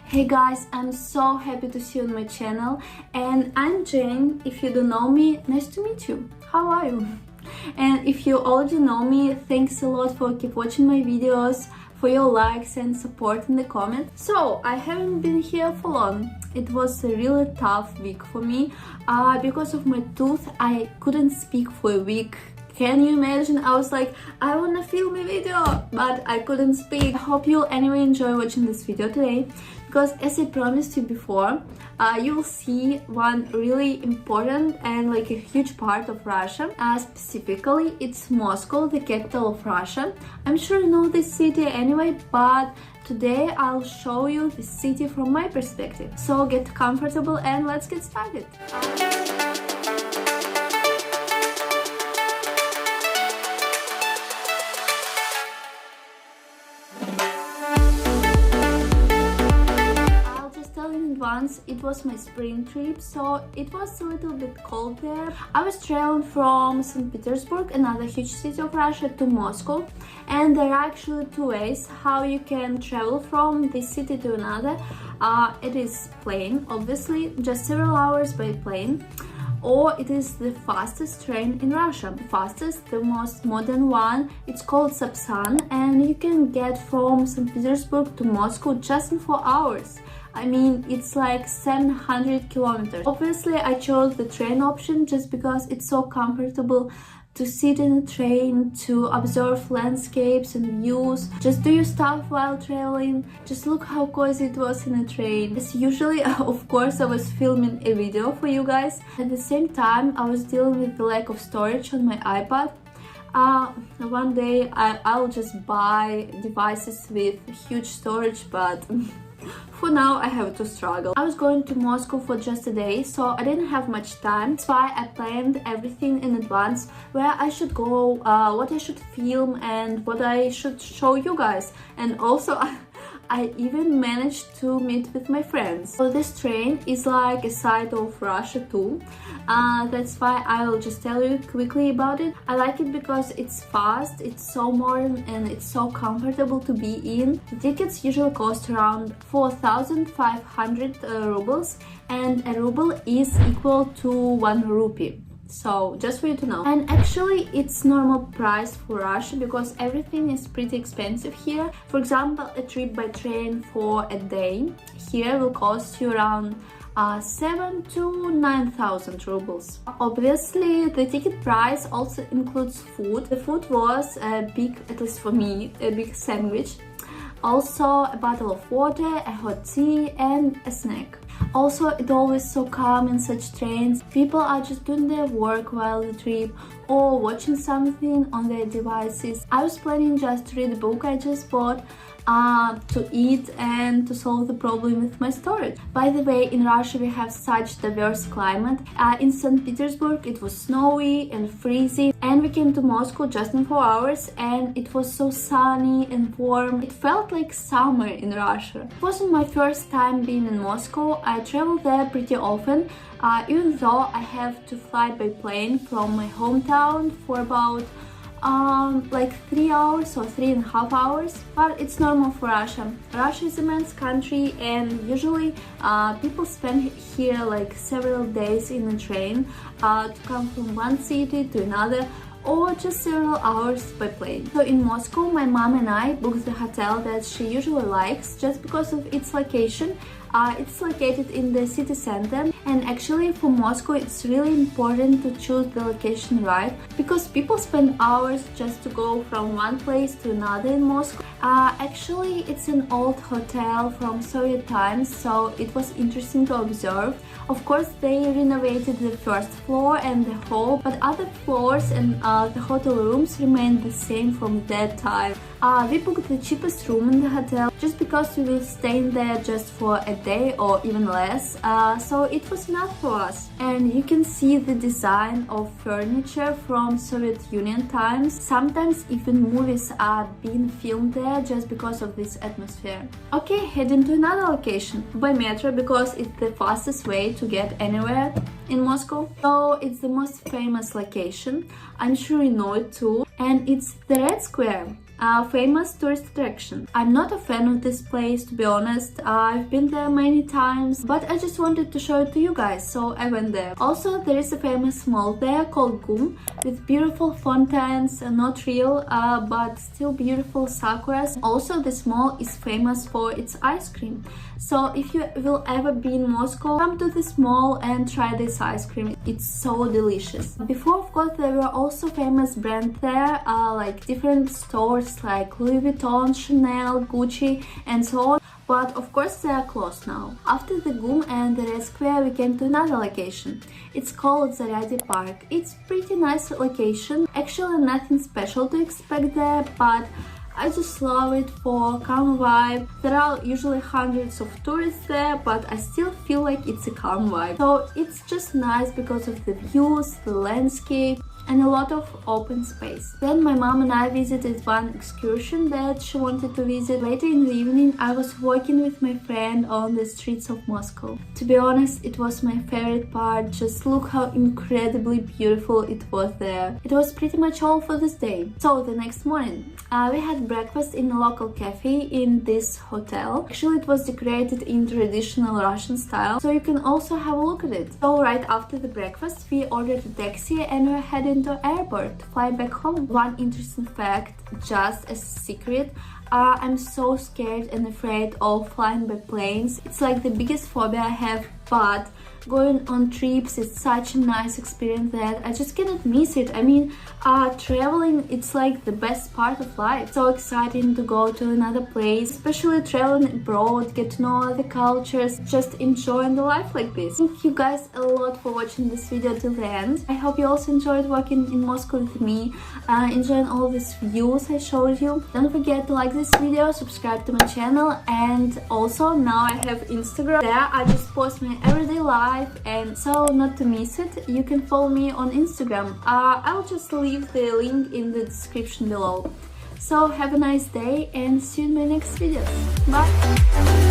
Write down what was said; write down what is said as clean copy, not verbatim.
Hey guys, I'm so happy to see you on my channel, and I'm Jane. If you don't know me, nice to meet you. How are you? And if you already know me, thanks a lot for keep watching my videos, for your likes and support in the comments. So I haven't been here for long. It was a really tough week for me. Because of my tooth, I couldn't speak for a week. Can you imagine? I was like, I wanna film a video, but I couldn't speak. I hope you'll anyway enjoy watching this video today, because as I promised you before, you will see one really important and like a huge part of Russia. Specifically, it's Moscow, the capital of Russia. I'm sure you know this city anyway, but today I'll show you the city from my perspective. So get comfortable and let's get started. Once it was my spring trip, so it was a little bit cold there. I was traveling from St. Petersburg, another huge city of Russia, to Moscow, and there are actually two ways how you can travel from this city to another. It is plane, obviously, just several hours by plane, or it is the fastest train in Russia. The fastest, the most modern one, it's called Sapsan, and you can get from St. Petersburg to Moscow just in 4 hours. I mean, it's like 700 kilometers. Obviously, I chose the train option just because it's so comfortable to sit in a train, to observe landscapes and views, just do your stuff while traveling. Just look how cozy it was in a train. As usually, of course, I was filming a video for you guys. At the same time, I was dealing with the lack of storage on my iPad. One day I'll just buy devices with huge storage, but for now I have to struggle. I was going to Moscow for just a day, so I didn't have much time. That's why I planned everything in advance, where I should go, what I should film and what I should show you guys. And also I even managed to meet with my friends. So this train is like a side of Russia too. That's why I'll just tell you quickly about it. I like it because it's fast, it's so modern, and it's so comfortable to be in. The tickets usually cost around 4,500 rubles, and a ruble is equal to 1 rupee. So just for you to know. And actually it's normal price for Russia, because everything is pretty expensive here. For example, a trip by train for a day here will cost you around 7,000 to 9,000 rubles. Obviously, the ticket price also includes food. The food was a big, at least for me, a big sandwich. Also a bottle of water, a hot tea and a snack. Also, it's always so calm in such trains. People are just doing their work while the trip or watching something on their devices. I was planning just to read a book I just bought, to eat and to solve the problem with my storage. By the way, in Russia we have such diverse climate. In St. Petersburg it was snowy and freezing, and we came to Moscow just in 4 hours and it was so sunny and warm. It felt like summer in Russia. It wasn't my first time being in Moscow. I travel there pretty often, even though I have to fly by plane from my hometown for about like 3 hours or 3.5 hours, but it's normal for Russia. Russia is an immense country, and usually people spend here like several days in a train to come from one city to another, or just several hours by plane. So in Moscow, my mom and I booked the hotel that she usually likes just because of its location. It's located in the city center, and actually for Moscow it's really important to choose the location right, because people spend hours just to go from one place to another in Moscow. Actually it's an old hotel from Soviet times, so it was interesting to observe. Of course they renovated the first floor and the hall, but other floors and the hotel rooms remained the same from that time. We booked the cheapest room in the hotel just because we will stay in there just for a day or even less, so it was enough for us. And you can see the design of furniture from Soviet Union times. Sometimes even movies are being filmed there just because of this atmosphere. Okay, heading to another location by metro, because it's the fastest way to get anywhere in Moscow. So it's the most famous location, I'm sure you know it too, and it's the Red Square. famous tourist attraction. I'm not a fan of this place, to be honest. I've been there many times, but I just wanted to show it to you guys, so I went there. Also, there is a famous mall there called Vdnkh with beautiful fountains, not real, but still beautiful sakuras. Also, this mall is famous for its ice cream. So if you will ever be in Moscow, come to this mall and try this ice cream. It's so delicious. Before, of course, there were also famous brands there, like different stores like Louis Vuitton, Chanel, Gucci, and so on. But of course they are closed now. After the Vdnkh and the Red Square, we came to another location. It's called Zaryadye Park. It's pretty nice location. Actually, nothing special to expect there, but I just love it for calm vibe. There are usually hundreds of tourists there, but I still feel like it's a calm vibe. So it's just nice because of the views, the landscape, and a lot of open space. Then my mom and I visited one excursion that she wanted to visit. Later in the evening, I was walking with my friend on the streets of Moscow. To be honest, it was my favorite part. Just look how incredibly beautiful it was there. It was pretty much all for this day. So the next morning, we had breakfast in a local cafe in this hotel. Actually, it was decorated in traditional Russian style, so you can also have a look at it. So right after the breakfast, we ordered a taxi and we headed to airport to fly back home. One interesting fact, just as a secret, I'm so scared and afraid of flying by planes. It's like the biggest phobia I have, but going on trips is such a nice experience that I just cannot miss it. I mean, traveling, it's like the best part of life. So exciting to go to another place, especially traveling abroad, get to know other cultures, just enjoying the life like this. Thank you guys a lot for watching this video till the end. I hope you also enjoyed walking in Moscow with me, enjoying all these views I showed you. Don't forget to like this video, subscribe to my channel, and also now I have Instagram. There I just post my everyday life, and so not to miss it, you can follow me on Instagram. I'll just leave the link in the description below. So have a nice day and see you in my next videos. Bye!